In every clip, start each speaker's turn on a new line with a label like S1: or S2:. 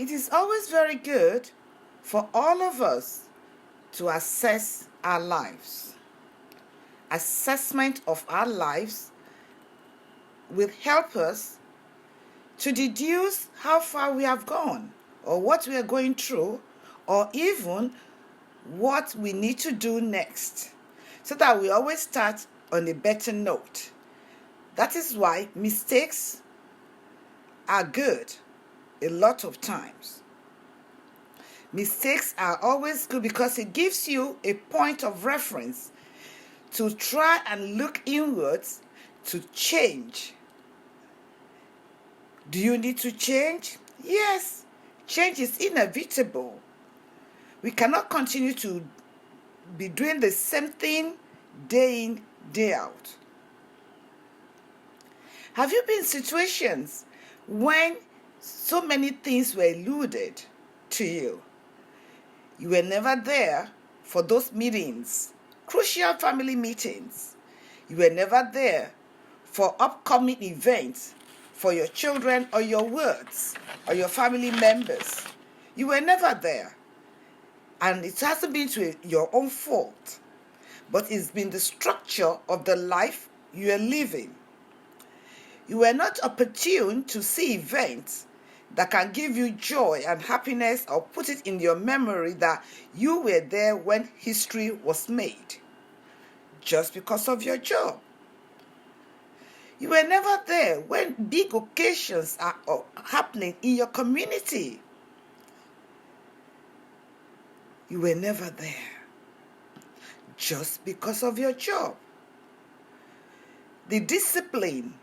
S1: It is always very good for all of us to assess our lives. Assessment of our lives will help us to deduce how far we have gone, or what we are going through, or even what we need to do next, so that we always start on a better note. That is why mistakes are good a lot of times. Mistakes are always good because it gives you a point of reference to try and look inwards to change. Do you need to change? Yes, change is inevitable. We cannot continue to be doing the same thing day in, day out. Have you been in situations when so many things were eluded to you? You were never there for those meetings, crucial family meetings. You were never there for upcoming events for your children or your words or your family members. You were never there. And it hasn't been to your own fault, but it's been the structure of the life you are living. You were not opportune to see events that can give you joy and happiness, or put it in your memory that you were there when history was made, just because of your job. You were never there when big occasions are happening in your community. You were never there, just because of your job. The discipline,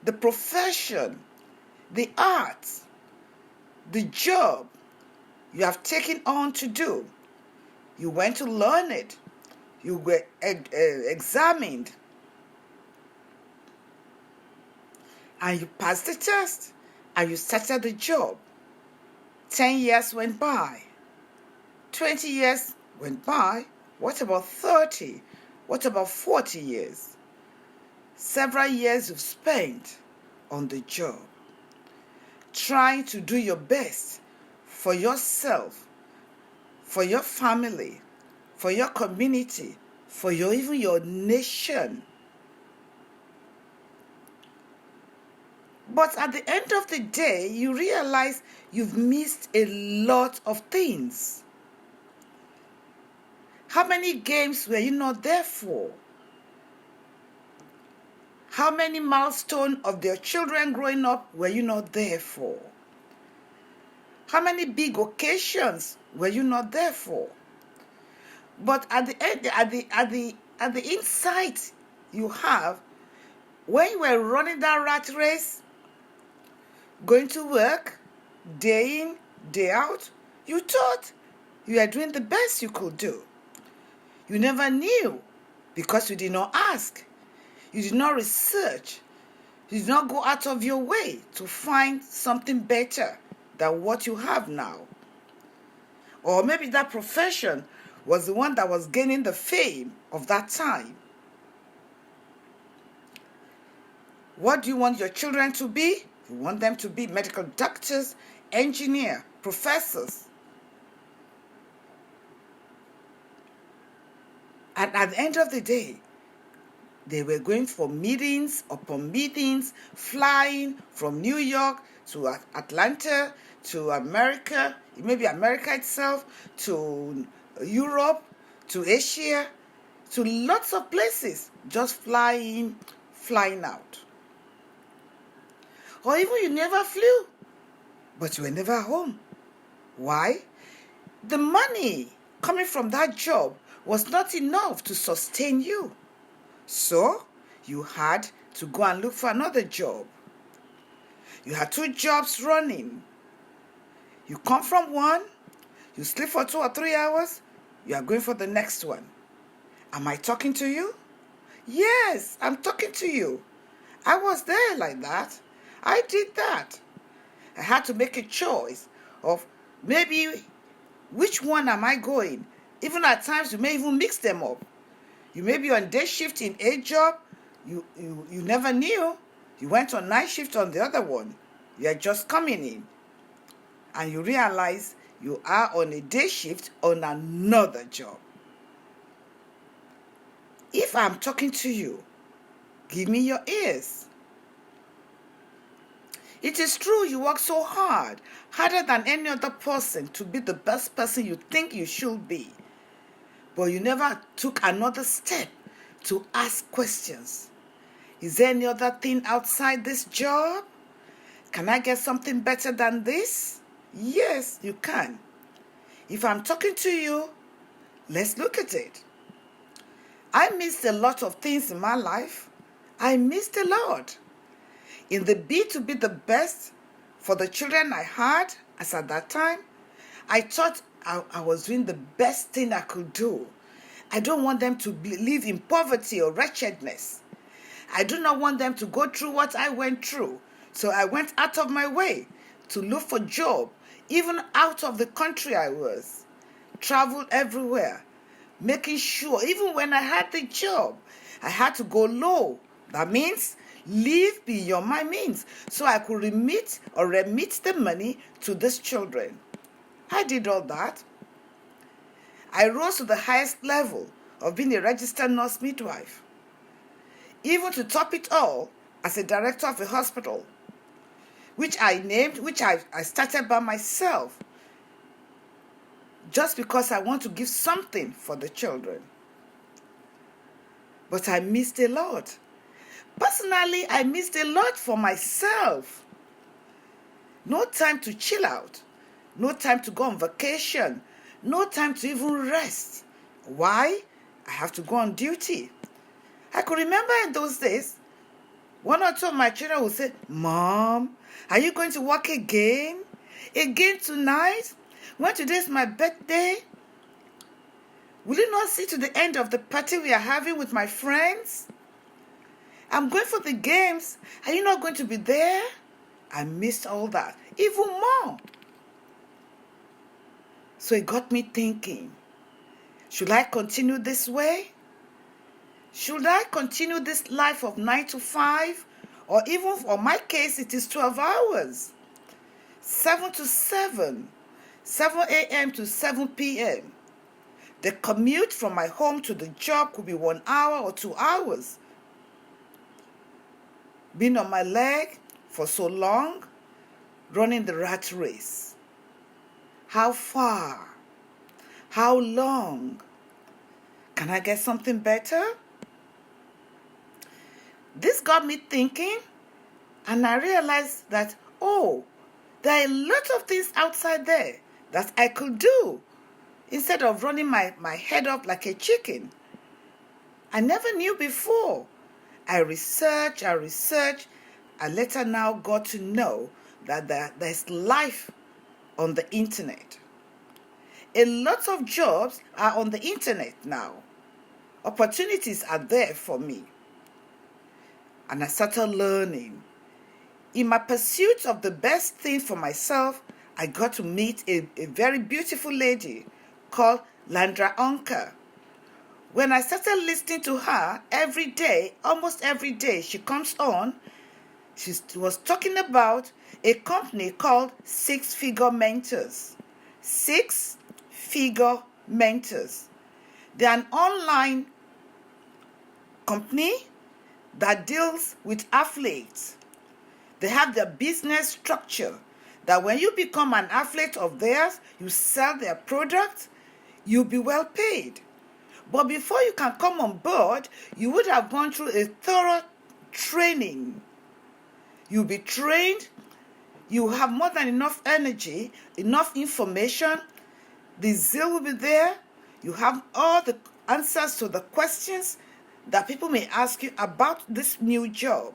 S1: the profession, the arts, the job you have taken on to do. You went to learn it. You were examined. And you passed the test. And you started the job. 10 years went by. 20 years went by. What about 30? What about 40 years? Several years you've spent on the job, trying to do your best for yourself, for your family, for your community, for even your nation. But at the end of the day, you realize you've missed a lot of things. How many games were you not there for? How many milestones of their children growing up were you not there for? How many big occasions were you not there for? But at the end, at the insight you have, when you were running that rat race, going to work, day in, day out, you thought you were doing the best you could do. You never knew because you did not ask. You did not research. You did not go out of your way to find something better than what you have now. Or maybe that profession was the one that was gaining the fame of that time. What do you want your children to be? You want them to be medical doctors, engineers, professors. And at the end of the day, they were going for meetings upon meetings, flying from New York to Atlanta, to America, maybe America itself, to Europe, to Asia, to lots of places, just flying out. Or even you never flew, but you were never home. Why? The money coming from that job was not enough to sustain you. So, you had to go and look for another job. You had 2 jobs running. You come from one, you sleep for 2 or 3 hours, you are going for the next one. Am I talking to you? Yes, I'm talking to you. I was there like that. I did that. I had to make a choice of maybe which one am I going. Even at times, you may even mix them up. You may be on day shift in a job. You never knew. You went on night shift on the other one. You are just coming in. and you realize you are on a day shift on another job. If I'm talking to you, give me your ears. It is true you work so hard, harder than any other person, to be the best person you think you should be. But you never took another step to ask questions. Is there any other thing outside this job? Can I get something better than this? Yes, you can. If I'm talking to you, let's look at it. I missed a lot of things in my life. I missed a lot. In the bid to be the best for the children I had, as at that time, I thought I was doing the best thing I could do. I don't want them to live in poverty or wretchedness. I do not want them to go through what I went through. So I went out of my way to look for a job, even out of the country I was. Traveled everywhere, making sure, even when I had the job, I had to go low. That means live beyond my means, so I could remit the money to these children. I did all that. I rose to the highest level of being a registered nurse midwife. Even to top it all, as a director of a hospital, which I started by myself, just because I want to give something for the children. But I missed a lot. Personally, I missed a lot for myself. No time to chill out. No time to go on vacation. No time to even rest. Why? I have to go on duty. I could remember in those days, one or two of my children would say, "Mom, are you going to work again? Again tonight? When today's my birthday? Will you not see to the end of the party we are having with my friends? I'm going for the games. Are you not going to be there?" I missed all that, even more. So it got me thinking, should I continue this way? Should I continue this life of 9 to 5? Or even for my case, it is 12 hours. 7 to 7. 7 a.m. to 7 p.m. The commute from my home to the job could be 1 hour or 2 hours. Being on my leg for so long, running the rat race. How far? How long? Can I get something better? This got me thinking, and I realized that, there are a lot of things outside there that I could do instead of running my head up like a chicken. I never knew before. I researched, and later now got to know that there's life on the internet. A lot of jobs are on the internet now. Opportunities are there for me. And I started learning. In my pursuit of the best thing for myself, I got to meet a very beautiful lady called Landra Onka. When I started listening to her every day, almost every day, she comes on, she was talking about a company called 6 Figure Mentors. 6 Figure Mentors. They're an online company that deals with athletes. They have their business structure that when you become an athlete of theirs, you sell their product, you'll be well paid. But before you can come on board, you would have gone through a thorough training. You'll be trained, you have more than enough energy, enough information, the zeal will be there, you have all the answers to the questions that people may ask you about this new job.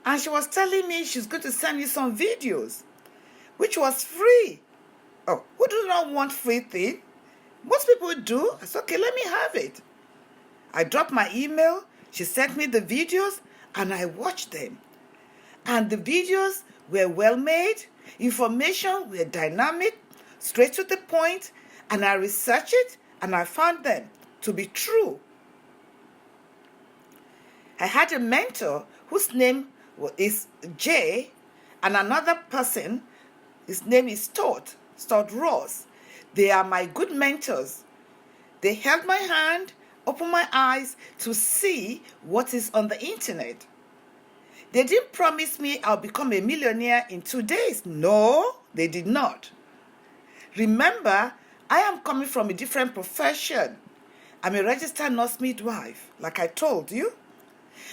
S1: And she was telling me she's going to send me some videos, which was free. Oh, who do not want free thing? Most people do. I said, okay, let me have it. I dropped my email. She sent me the videos, and I watched them. And the videos were well made. Information were dynamic, straight to the point, and I researched it, and I found them to be true. I had a mentor whose name is Jay, and another person His name is Stott Ross. They are my good mentors. They held my hand, opened my eyes to see what is on the internet. They didn't promise me I'll become a millionaire in 2 days. No, they did not. Remember, I am coming from a different profession. I'm a registered nurse midwife, like I told you.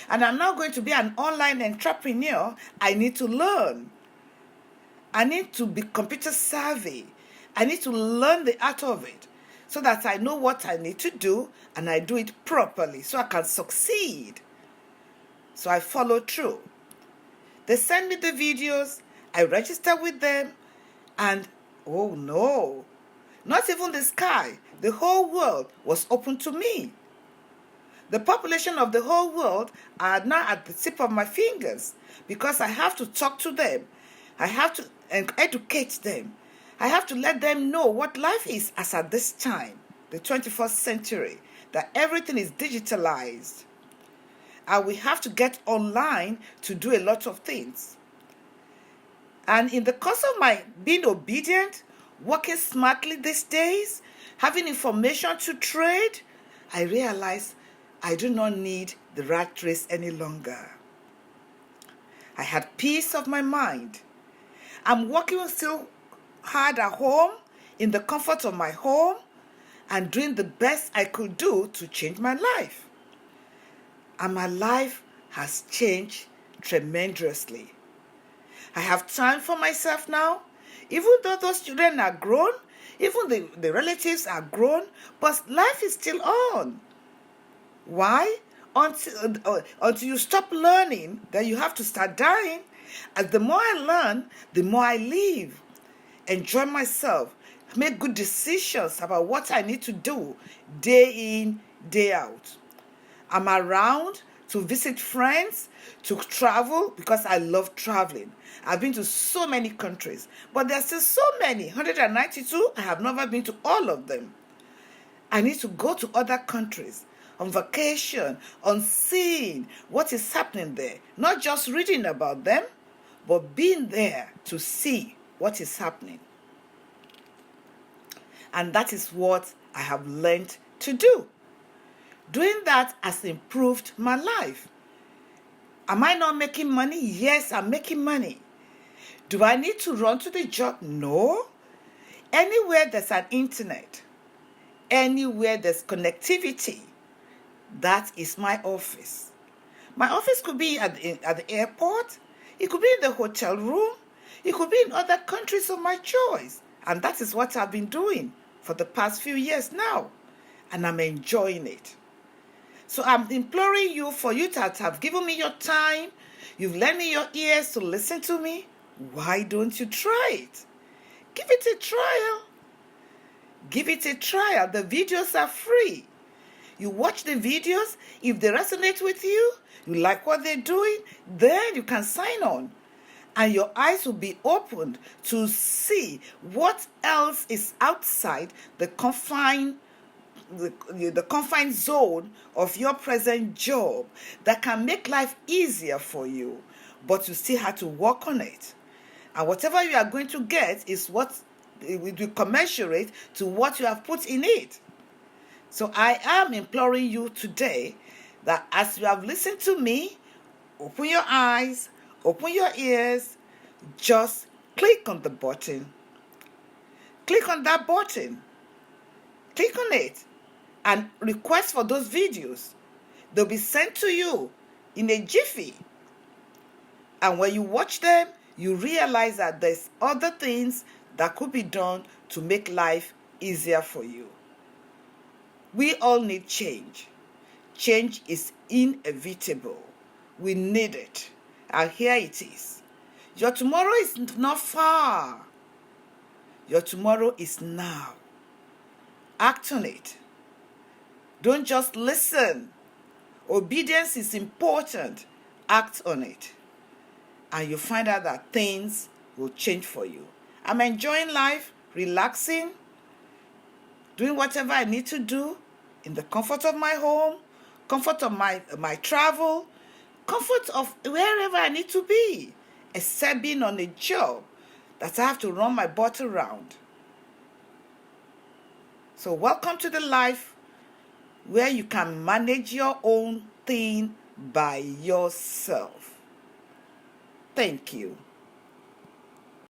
S1: And I'm now going to be an online entrepreneur. I need to learn. I need to be computer savvy. I need to learn the art of it so that I know what I need to do and I do it properly so I can succeed. So I follow through. They send me the videos, I register with them, and oh no, not even the sky, the whole world was open to me. The population of the whole world are now at the tip of my fingers because I have to talk to them. I have to educate them. I have to let them know what life is as at this time, the 21st century, that everything is digitalized. And we have to get online to do a lot of things. And in the course of my being obedient, working smartly these days, having information to trade, I realized I do not need the rat race any longer. I had peace of my mind. I'm working still hard at home, in the comfort of my home, and doing the best I could do to change my life. And my life has changed tremendously. I have time for myself now. Even though those children are grown, even the relatives are grown, but life is still on. Why? Until you stop learning, then you have to start dying. And the more I learn, the more I live. Enjoy myself. Make good decisions about what I need to do day in, day out. I'm around to visit friends, to travel, because I love traveling. I've been to so many countries, but there's still so many, 192. I have never been to all of them. I need to go to other countries on vacation, on seeing what is happening there. Not just reading about them, but being there to see what is happening. And that is what I have learned to do. Doing that has improved my life. Am I not making money? Yes, I'm making money. Do I need to run to the job? No. Anywhere there's an internet, anywhere there's connectivity, that is my office. My office could be at the airport. It could be in the hotel room. It could be in other countries of my choice. And that is what I've been doing for the past few years now. And I'm enjoying it. So I'm imploring you for you to have given me your time. You've lent me your ears to listen to me. Why don't you try it? Give it a trial. Give it a trial. The videos are free. You watch the videos. If they resonate with you, you like what they're doing, then you can sign on. And your eyes will be opened to see what else is outside the confined zone of your present job that can make life easier for you, but you still have to work on it. And whatever you are going to get is what it will commensurate to what you have put in it. So I am imploring you today that as you have listened to me, open your eyes, open your ears, just click on the button. Click on that button. Click on it and request for those videos. They'll be sent to you in a jiffy. And when you watch them, you realize that there's other things that could be done to make life easier for you. We all need change. Change is inevitable. We need it. And here it is. Your tomorrow is not far. Your tomorrow is now. Act on it. Don't just listen. Obedience is important. Act on it. And you'll find out that things will change for you. I'm enjoying life, relaxing, doing whatever I need to do in the comfort of my home, comfort of my travel, comfort of wherever I need to be, except being on a job that I have to run my bottle round. So welcome to the life where you can manage your own thing by yourself. Thank you.